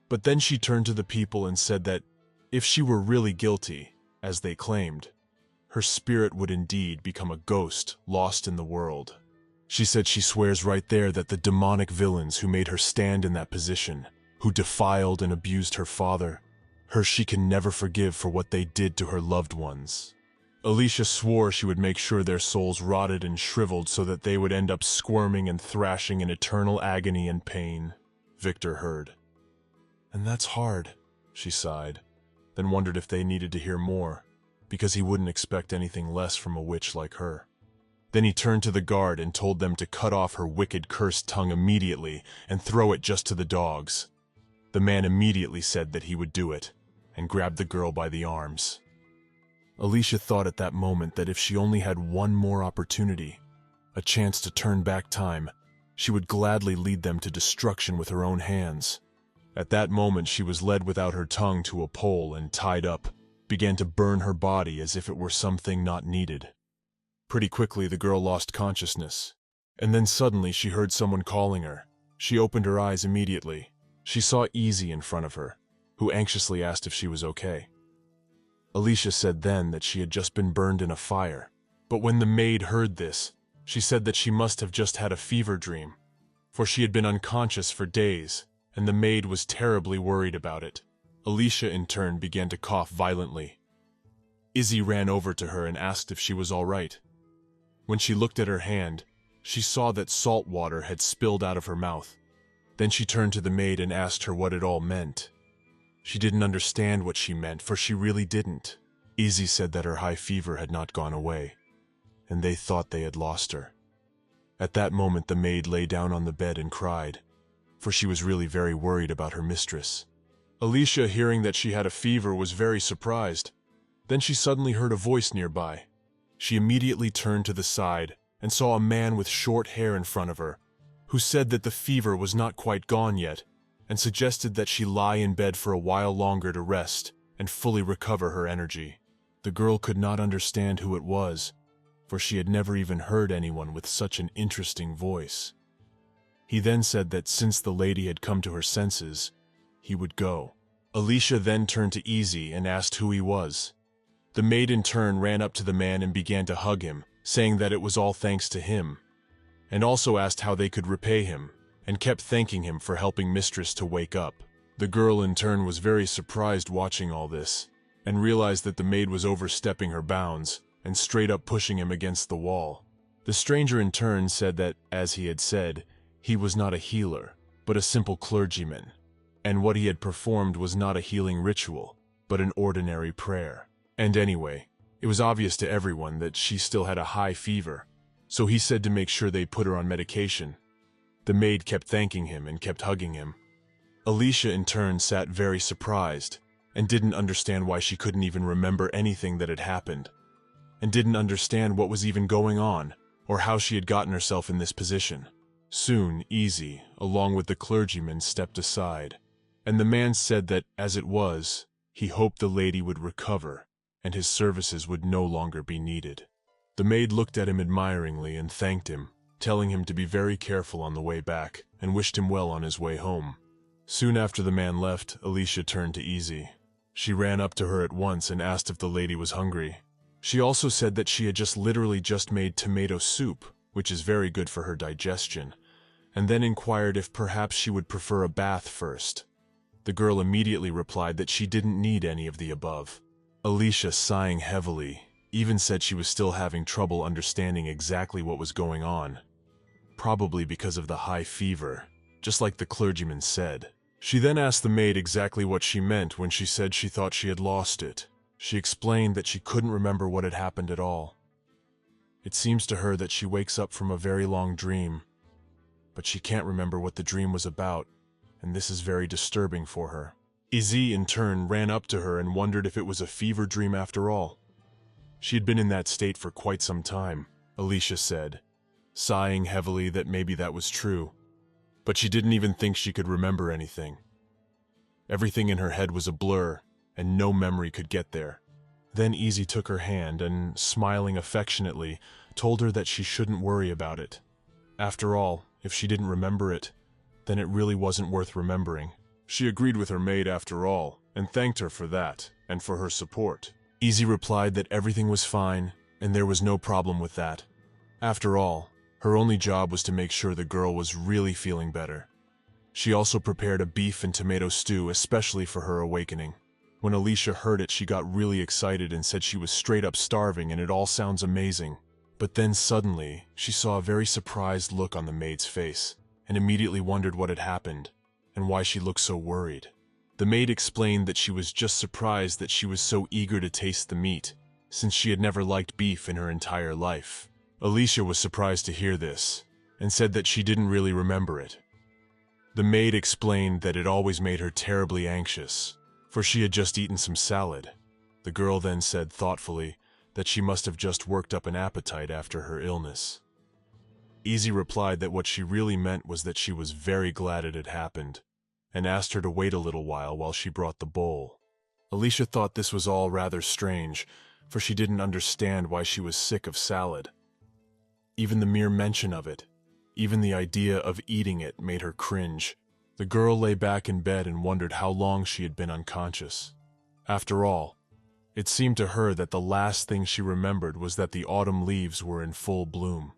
But then she turned to the people and said that if she were really guilty, as they claimed, her spirit would indeed become a ghost lost in the world. She said she swears right there that the demonic villains who made her stand in that position, who defiled and abused her father, her she can never forgive for what they did to her loved ones. Alicia swore she would make sure their souls rotted and shriveled so that they would end up squirming and thrashing in eternal agony and pain. Victor heard. "And that's hard," she sighed, then wondered if they needed to hear more, because he wouldn't expect anything less from a witch like her. Then he turned to the guard and told them to cut off her wicked cursed tongue immediately and throw it just to the dogs. The man immediately said that he would do it, and grabbed the girl by the arms. Alicia thought at that moment that if she only had one more opportunity, a chance to turn back time, she would gladly lead them to destruction with her own hands. At that moment she was led without her tongue to a pole and tied up, began to burn her body as if it were something not needed. Pretty quickly the girl lost consciousness, and then suddenly she heard someone calling her. She opened her eyes immediately. She saw Easy in front of her, who anxiously asked if she was okay. Alicia said then that she had just been burned in a fire, but when the maid heard this, she said that she must have just had a fever dream, for she had been unconscious for days, and the maid was terribly worried about it. Alicia in turn began to cough violently. Izzy ran over to her and asked if she was all right. When she looked at her hand, she saw that salt water had spilled out of her mouth. Then she turned to the maid and asked her what it all meant. She didn't understand what she meant, for she really didn't. Izzy said that her high fever had not gone away, and they thought they had lost her. At that moment the maid lay down on the bed and cried, for she was really very worried about her mistress. Alicia, hearing that she had a fever, was very surprised. Then she suddenly heard a voice nearby. She immediately turned to the side and saw a man with short hair in front of her, who said that the fever was not quite gone yet, and suggested that she lie in bed for a while longer to rest and fully recover her energy. The girl could not understand who it was, for she had never even heard anyone with such an interesting voice. He then said that since the lady had come to her senses, he would go. Alicia then turned to Easy and asked who he was. The maid in turn ran up to the man and began to hug him, saying that it was all thanks to him, and also asked how they could repay him, and kept thanking him for helping Mistress to wake up. The girl in turn was very surprised watching all this, and realized that the maid was overstepping her bounds, and straight up pushing him against the wall. The stranger in turn said that, as he had said, he was not a healer, but a simple clergyman, and what he had performed was not a healing ritual, but an ordinary prayer. And anyway, it was obvious to everyone that she still had a high fever, so he said to make sure they put her on medication. The maid kept thanking him and kept hugging him. Alicia in turn sat very surprised, and didn't understand why she couldn't even remember anything that had happened, and didn't understand what was even going on, or how she had gotten herself in this position. Soon, Easy, along with the clergyman, stepped aside, and the man said that, as it was, he hoped the lady would recover, and his services would no longer be needed. The maid looked at him admiringly and thanked him, telling him to be very careful on the way back, and wished him well on his way home. Soon after the man left, Alicia turned to Easy. She ran up to her at once and asked if the lady was hungry. She also said that she had literally just made tomato soup, which is very good for her digestion, and then inquired if perhaps she would prefer a bath first. The girl immediately replied that she didn't need any of the above. Alicia, sighing heavily, even said she was still having trouble understanding exactly what was going on, probably because of the high fever, just like the clergyman said. She then asked the maid exactly what she meant when she said she thought she had lost it. She explained that she couldn't remember what had happened at all. It seems to her that she wakes up from a very long dream, but she can't remember what the dream was about, and this is very disturbing for her. Izzy, in turn, ran up to her and wondered if it was a fever dream after all. She had been in that state for quite some time, Alicia said, sighing heavily that maybe that was true, but she didn't even think she could remember anything. Everything in her head was a blur, and no memory could get there. Then Izzy took her hand and, smiling affectionately, told her that she shouldn't worry about it. After all, if she didn't remember it, then it really wasn't worth remembering. She agreed with her maid after all, and thanked her for that, and for her support. Izzy replied that everything was fine, and there was no problem with that. After all, her only job was to make sure the girl was really feeling better. She also prepared a beef and tomato stew especially for her awakening. When Alicia heard it, she got really excited and said she was straight up starving and it all sounds amazing. But then suddenly, she saw a very surprised look on the maid's face, and immediately wondered what had happened, and why she looked so worried. The maid explained that she was just surprised that she was so eager to taste the meat, since she had never liked beef in her entire life. Alicia was surprised to hear this, and said that she didn't really remember it. The maid explained that it always made her terribly anxious, for she had just eaten some salad. The girl then said thoughtfully that she must have just worked up an appetite after her illness. Izzy replied that what she really meant was that she was very glad it had happened, and asked her to wait a little while she brought the bowl. Alicia thought this was all rather strange, for she didn't understand why she was sick of salad. Even the mere mention of it, even the idea of eating it, made her cringe. The girl lay back in bed and wondered how long she had been unconscious. After all, it seemed to her that the last thing she remembered was that the autumn leaves were in full bloom.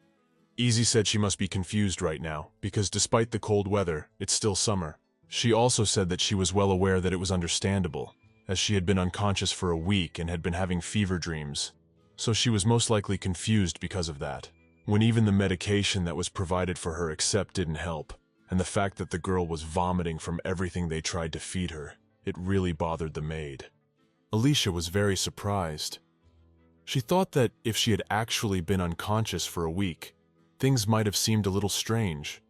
Izzy said she must be confused right now, because despite the cold weather, it's still summer. She also said that she was well aware that it was understandable, as she had been unconscious for a week and had been having fever dreams, so she was most likely confused because of that. When even the medication that was provided for her didn't help, and the fact that the girl was vomiting from everything they tried to feed her, it really bothered the maid. Alicia was very surprised. She thought that if she had actually been unconscious for a week, things might have seemed a little strange.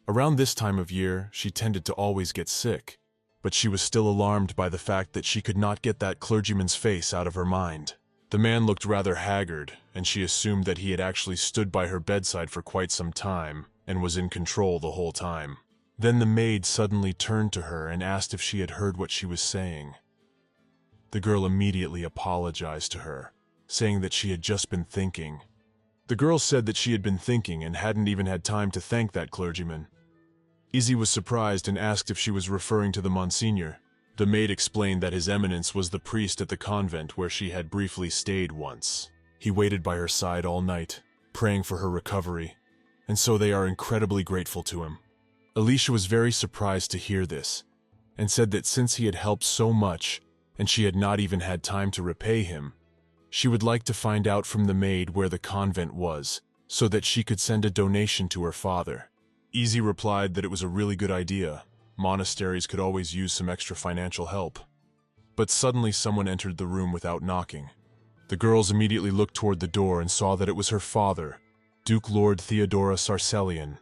Around this time of year, she tended to always get sick, but she was still alarmed by the fact that she could not get that clergyman's face out of her mind. The man looked rather haggard, and she assumed that he had actually stood by her bedside for quite some time and was in control the whole time. Then the maid suddenly turned to her and asked if she had heard what she was saying. The girl immediately apologized to her, saying that she had just been thinking. The girl said that she had been thinking and hadn't even had time to thank that clergyman. Izzy was surprised and asked if she was referring to the Monsignor. The maid explained that His Eminence was the priest at the convent where she had briefly stayed once. He waited by her side all night, praying for her recovery, and so they are incredibly grateful to him. Alicia was very surprised to hear this, and said that since he had helped so much, and she had not even had time to repay him, she would like to find out from the maid where the convent was, so that she could send a donation to her father. Izzy replied that it was a really good idea. Monasteries could always use some extra financial help. But suddenly someone entered the room without knocking. The girls immediately looked toward the door and saw that it was her father, Duke Lord Theodora Sarcellian,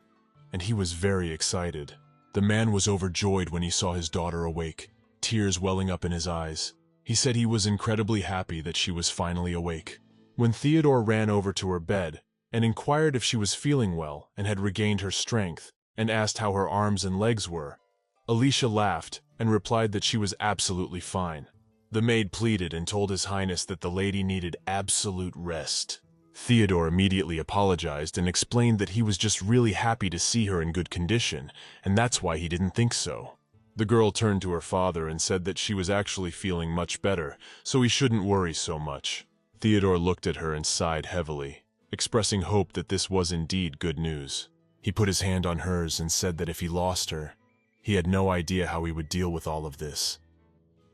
and he was very excited. The man was overjoyed when he saw his daughter awake, tears welling up in his eyes. He said he was incredibly happy that she was finally awake. When Theodore ran over to her bed and inquired if she was feeling well and had regained her strength, and asked how her arms and legs were, Alicia laughed and replied that she was absolutely fine. The maid pleaded and told His Highness that the lady needed absolute rest. Theodore immediately apologized and explained that he was just really happy to see her in good condition, and that's why he didn't think so. The girl turned to her father and said that she was actually feeling much better, so he shouldn't worry so much. Theodore looked at her and sighed heavily, expressing hope that this was indeed good news. He put his hand on hers and said that if he lost her, he had no idea how he would deal with all of this.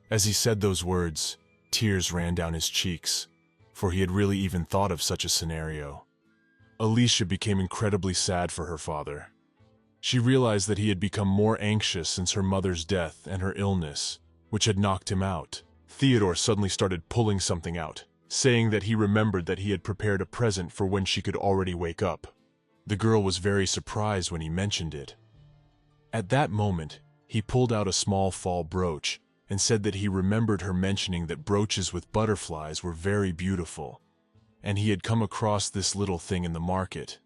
As he said those words, tears ran down his cheeks, for he had really even thought of such a scenario. Alicia became incredibly sad for her father. She realized that he had become more anxious since her mother's death and her illness, which had knocked him out. Theodore suddenly started pulling something out, saying that he remembered that he had prepared a present for when she could already wake up. The girl was very surprised when he mentioned it. At that moment, he pulled out a small fall brooch and said that he remembered her mentioning that brooches with butterflies were very beautiful, and he had come across this little thing in the market.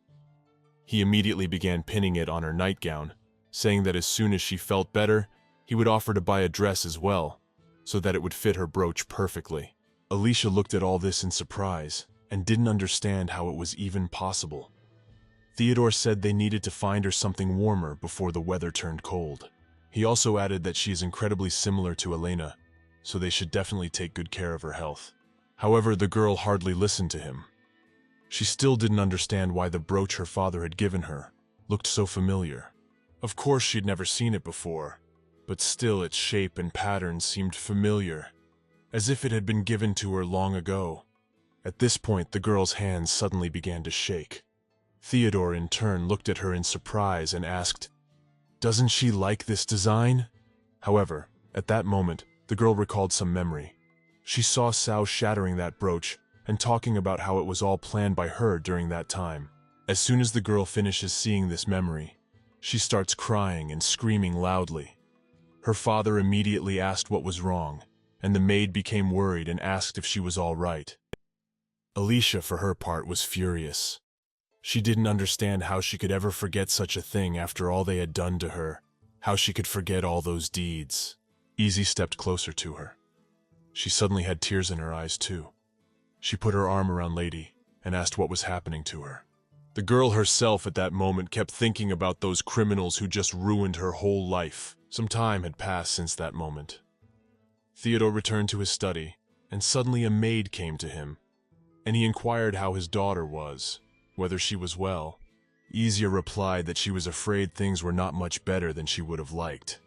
He immediately began pinning it on her nightgown, saying that as soon as she felt better, he would offer to buy a dress as well, so that it would fit her brooch perfectly. Alicia looked at all this in surprise and didn't understand how it was even possible. Theodore said they needed to find her something warmer before the weather turned cold. He also added that she is incredibly similar to Elena, so they should definitely take good care of her health. However, the girl hardly listened to him. She still didn't understand why the brooch her father had given her looked so familiar. Of course, she'd never seen it before, but still its shape and pattern seemed familiar, as if it had been given to her long ago. At this point, the girl's hands suddenly began to shake. Theodore, in turn, looked at her in surprise and asked, "Doesn't she like this design?" However, at that moment, the girl recalled some memory. She saw Sao shattering that brooch and talking about how it was all planned by her during that time. As soon as the girl finishes seeing this memory, she starts crying and screaming loudly. Her father immediately asked what was wrong, and the maid became worried and asked if she was all right. Alicia, for her part, was furious. She didn't understand how she could ever forget such a thing after all they had done to her, how she could forget all those deeds. Easy stepped closer to her. She suddenly had tears in her eyes too. She put her arm around Lady and asked what was happening to her. The girl herself at that moment kept thinking about those criminals who just ruined her whole life. Some time had passed since that moment. Theodore returned to his study, and suddenly a maid came to him, and he inquired how his daughter was, whether she was well. Isia replied that she was afraid things were not much better than she would have liked.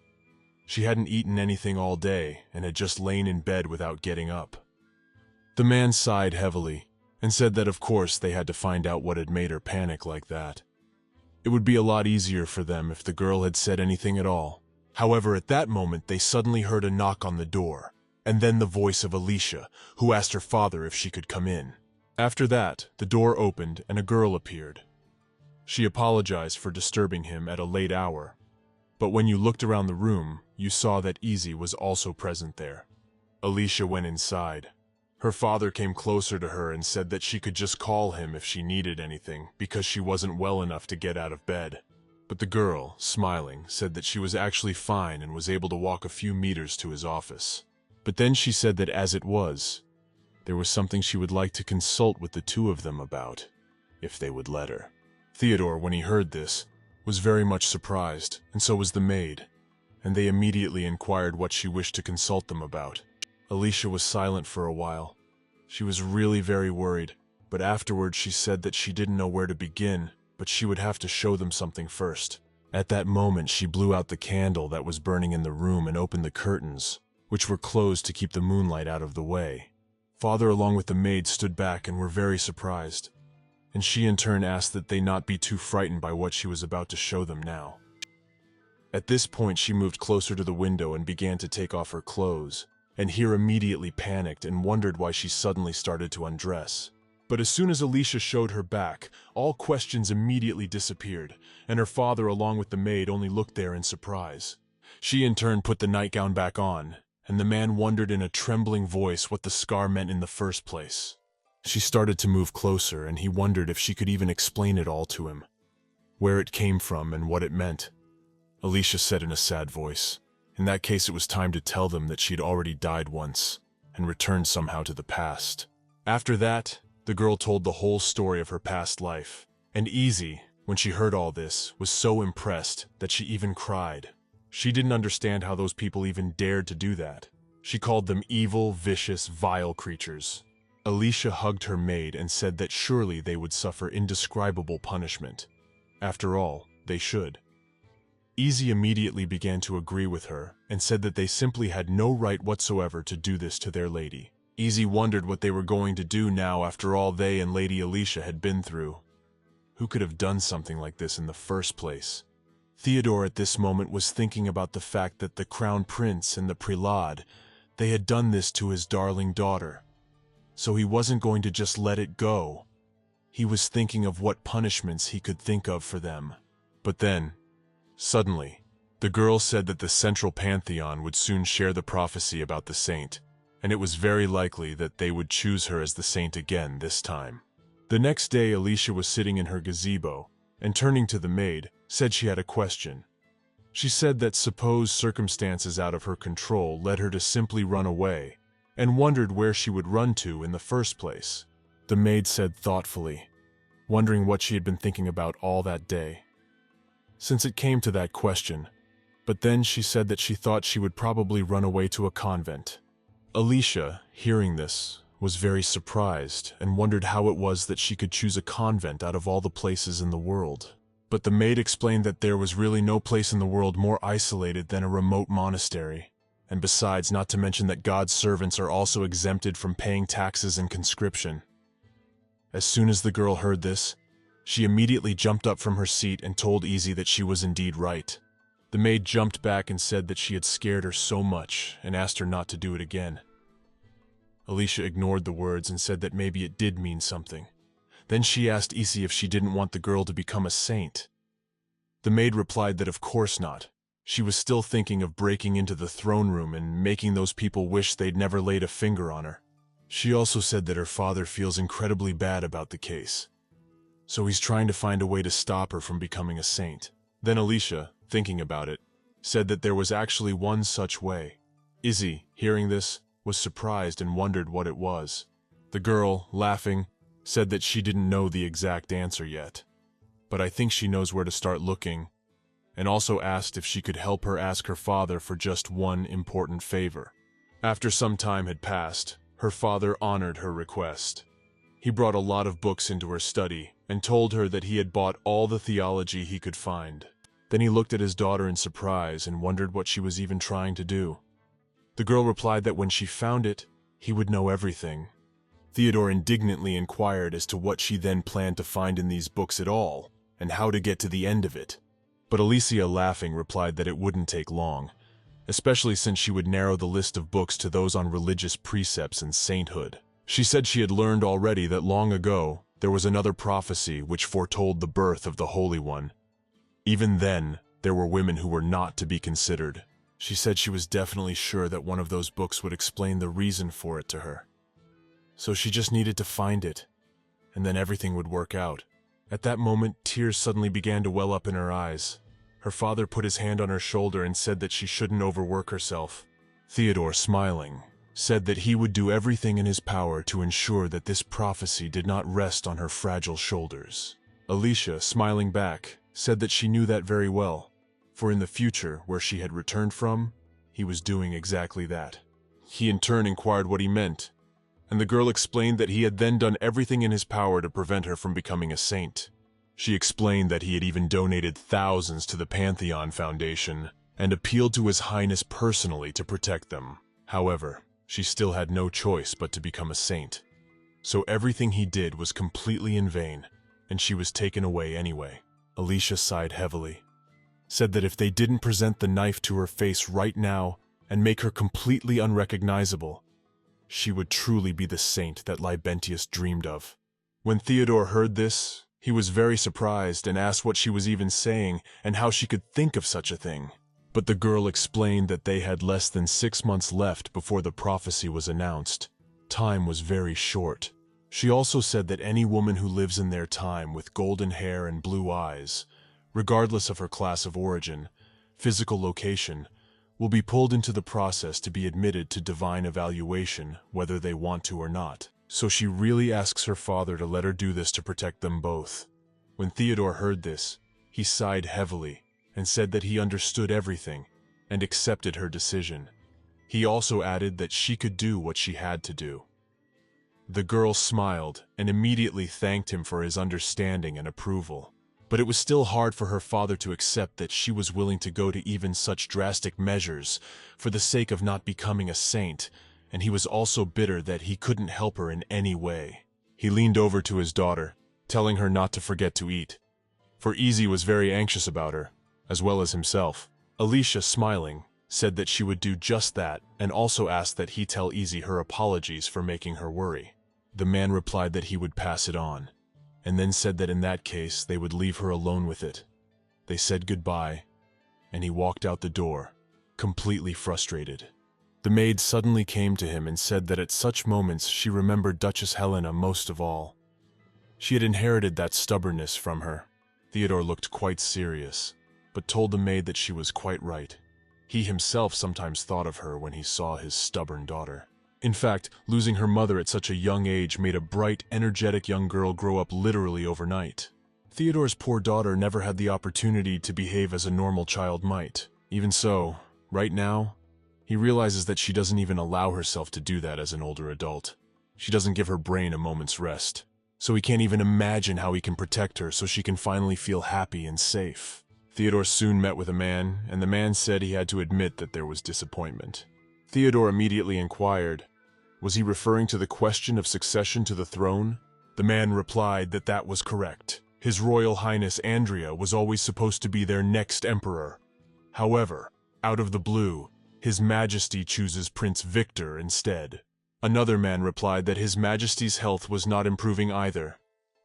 She hadn't eaten anything all day and had just lain in bed without getting up. The man sighed heavily and said that of course they had to find out what had made her panic like that. It would be a lot easier for them if the girl had said anything at all. However, at that moment they suddenly heard a knock on the door, and then the voice of Alicia, who asked her father if she could come in. After that, the door opened and a girl appeared. She apologized for disturbing him at a late hour, but when you looked around the room, you saw that Easy was also present there. Alicia went inside. Her father came closer to her and said that she could just call him if she needed anything because she wasn't well enough to get out of bed. But the girl, smiling, said that she was actually fine and was able to walk a few meters to his office. But then she said that as it was, there was something she would like to consult with the two of them about, if they would let her. Theodore, when he heard this, was very much surprised, and so was the maid, and they immediately inquired what she wished to consult them about. Alicia was silent for a while. She was really very worried, but afterwards she said that she didn't know where to begin, but she would have to show them something first. At that moment, she blew out the candle that was burning in the room and opened the curtains, which were closed to keep the moonlight out of the way. Father, along with the maid, stood back and were very surprised, and she in turn asked that they not be too frightened by what she was about to show them now. At this point, she moved closer to the window and began to take off her clothes, and here immediately panicked and wondered why she suddenly started to undress. But as soon as Alicia showed her back, all questions immediately disappeared, and her father along with the maid only looked there in surprise. She in turn put the nightgown back on, and the man wondered in a trembling voice what the scar meant in the first place. She started to move closer, and he wondered if she could even explain it all to him, where it came from and what it meant. Alicia said in a sad voice, in that case it was time to tell them that she had already died once, and returned somehow to the past. After that, the girl told the whole story of her past life, and Easy, when she heard all this, was so impressed that she even cried. She didn't understand how those people even dared to do that. She called them evil, vicious, vile creatures. Alicia hugged her maid and said that surely they would suffer indescribable punishment. After all, they should. Easy immediately began to agree with her and said that they simply had no right whatsoever to do this to their lady. Easy wondered what they were going to do now after all they and Lady Alicia had been through. Who could have done something like this in the first place? Theodore at this moment was thinking about the fact that the crown prince and the prelade, they had done this to his darling daughter. So he wasn't going to just let it go. He was thinking of what punishments he could think of for them. But then, suddenly, the girl said that the central pantheon would soon share the prophecy about the saint, and it was very likely that they would choose her as the saint again this time. The next day, Alicia was sitting in her gazebo, and turning to the maid, said she had a question. She said that suppose circumstances out of her control led her to simply run away, and wondered where she would run to in the first place. The maid said thoughtfully, wondering what she had been thinking about all that day. Since it came to that question, but then she said that she thought she would probably run away to a convent. Alicia, hearing this, was very surprised and wondered how it was that she could choose a convent out of all the places in the world. But the maid explained that there was really no place in the world more isolated than a remote monastery, and besides, not to mention that God's servants are also exempted from paying taxes and conscription. As soon as the girl heard this, she immediately jumped up from her seat and told Easy that she was indeed right. The maid jumped back and said that she had scared her so much and asked her not to do it again. Alicia ignored the words and said that maybe it did mean something. Then she asked Easy if she didn't want the girl to become a saint. The maid replied that of course not. She was still thinking of breaking into the throne room and making those people wish they'd never laid a finger on her. She also said that her father feels incredibly bad about the case, so he's trying to find a way to stop her from becoming a saint. Then Alicia, thinking about it, said that there was actually one such way. Izzy, hearing this, was surprised and wondered what it was. The girl, laughing, said that she didn't know the exact answer yet, but I think she knows where to start looking, and also asked if she could help her ask her father for just one important favor. After some time had passed, her father honored her request. He brought a lot of books into her study and told her that he had bought all the theology he could find. Then he looked at his daughter in surprise and wondered what she was even trying to do. The girl replied that when she found it, he would know everything. Theodore indignantly inquired as to what she then planned to find in these books at all, and how to get to the end of it. But Alicia, laughing, replied that it wouldn't take long, especially since she would narrow the list of books to those on religious precepts and sainthood. She said she had learned already that long ago there was another prophecy which foretold the birth of the Holy One. Even then, there were women who were not to be considered. She said she was definitely sure that one of those books would explain the reason for it to her. So she just needed to find it, and then everything would work out. At that moment, tears suddenly began to well up in her eyes. Her father put his hand on her shoulder and said that she shouldn't overwork herself. Theodore, smiling, said that he would do everything in his power to ensure that this prophecy did not rest on her fragile shoulders. Alicia, smiling back, said that she knew that very well, for in the future, where she had returned from, he was doing exactly that. He in turn inquired what he meant, and the girl explained that he had then done everything in his power to prevent her from becoming a saint. She explained that he had even donated thousands to the Pantheon Foundation and appealed to His Highness personally to protect them. However, she still had no choice but to become a saint. So everything he did was completely in vain, and she was taken away anyway. Alicia sighed heavily, said that if they didn't present the knife to her face right now and make her completely unrecognizable, she would truly be the saint that Libentius dreamed of. When Theodore heard this, he was very surprised and asked what she was even saying and how she could think of such a thing. But the girl explained that they had less than 6 months left before the prophecy was announced. Time was very short. She also said that any woman who lives in their time with golden hair and blue eyes, regardless of her class of origin, physical location, will be pulled into the process to be admitted to divine evaluation, whether they want to or not. So she really asks her father to let her do this to protect them both. When Theodore heard this, he sighed heavily and said that he understood everything and accepted her decision. He also added that she could do what she had to do. The girl smiled and immediately thanked him for his understanding and approval. But it was still hard for her father to accept that she was willing to go to even such drastic measures for the sake of not becoming a saint, and he was also bitter that he couldn't help her in any way. He leaned over to his daughter, telling her not to forget to eat, for Easy was very anxious about her. as well as himself. Alicia, smiling, said that she would do just that and also asked that he tell Easy her apologies for making her worry. The man replied that he would pass it on, and then said that in that case they would leave her alone with it. They said goodbye, and he walked out the door, completely frustrated. The maid suddenly came to him and said that at such moments she remembered Duchess Helena most of all. She had inherited that stubbornness from her. Theodore looked quite serious, but told the maid that she was quite right. He himself sometimes thought of her when he saw his stubborn daughter. In fact, losing her mother at such a young age made a bright, energetic young girl grow up literally overnight. Theodore's poor daughter never had the opportunity to behave as a normal child might. Even so, right now, he realizes that she doesn't even allow herself to do that as an older adult. She doesn't give her brain a moment's rest. So he can't even imagine how he can protect her so she can finally feel happy and safe. Theodore soon met with a man, and the man said he had to admit that there was disappointment. Theodore immediately inquired, was he referring to the question of succession to the throne? The man replied that that was correct. His Royal Highness Andrea was always supposed to be their next emperor. However, out of the blue, His Majesty chooses Prince Victor instead. Another man replied that His Majesty's health was not improving either,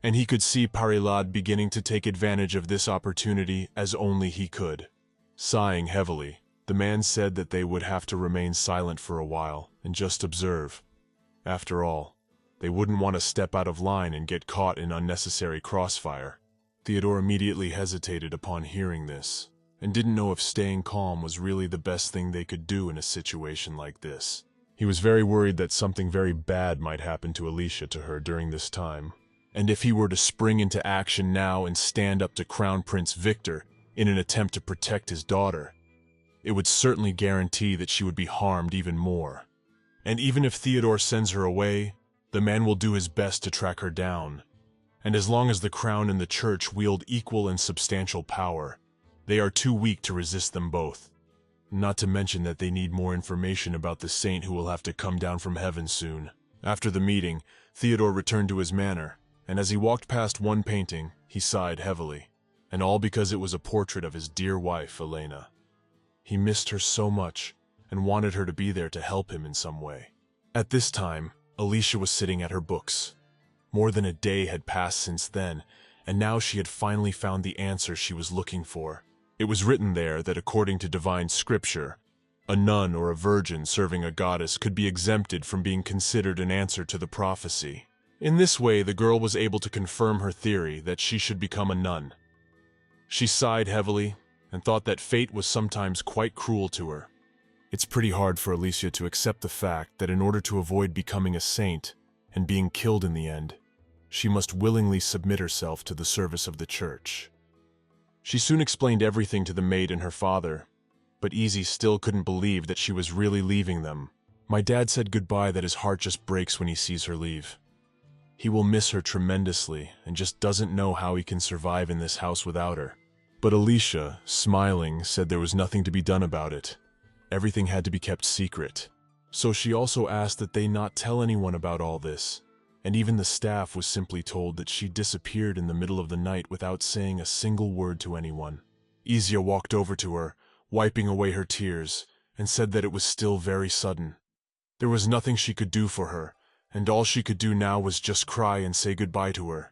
and he could see Parilade beginning to take advantage of this opportunity as only he could. Sighing heavily, the man said that they would have to remain silent for a while and just observe. After all, they wouldn't want to step out of line and get caught in unnecessary crossfire. Theodore immediately hesitated upon hearing this, and didn't know if staying calm was really the best thing they could do in a situation like this. He was very worried that something very bad might happen to Alicia to her during this time, and if he were to spring into action now and stand up to Crown Prince Victor in an attempt to protect his daughter, it would certainly guarantee that she would be harmed even more. And even if Theodore sends her away, the man will do his best to track her down. And as long as the crown and the church wield equal and substantial power, they are too weak to resist them both. Not to mention that they need more information about the saint who will have to come down from heaven soon. After the meeting, Theodore returned to his manor, and as he walked past one painting, he sighed heavily, and all because it was a portrait of his dear wife, Elena. He missed her so much, and wanted her to be there to help him in some way. At this time, Alicia was sitting at her books. More than a day had passed since then, and now she had finally found the answer she was looking for. It was written there that according to divine scripture, a nun or a virgin serving a goddess could be exempted from being considered an answer to the prophecy. In this way, the girl was able to confirm her theory that she should become a nun. She sighed heavily and thought that fate was sometimes quite cruel to her. It's pretty hard for Alicia to accept the fact that in order to avoid becoming a saint and being killed in the end, she must willingly submit herself to the service of the church. She soon explained everything to the maid and her father, but Easy still couldn't believe that she was really leaving them. My dad said goodbye that his heart just breaks when he sees her leave. He will miss her tremendously and just doesn't know how he can survive in this house without her. But Alicia, smiling, said there was nothing to be done about it. Everything had to be kept secret. So she also asked that they not tell anyone about all this, and even the staff was simply told that she disappeared in the middle of the night without saying a single word to anyone. Isia walked over to her, wiping away her tears, and said that it was still very sudden. There was nothing she could do for her, and all she could do now was just cry and say goodbye to her.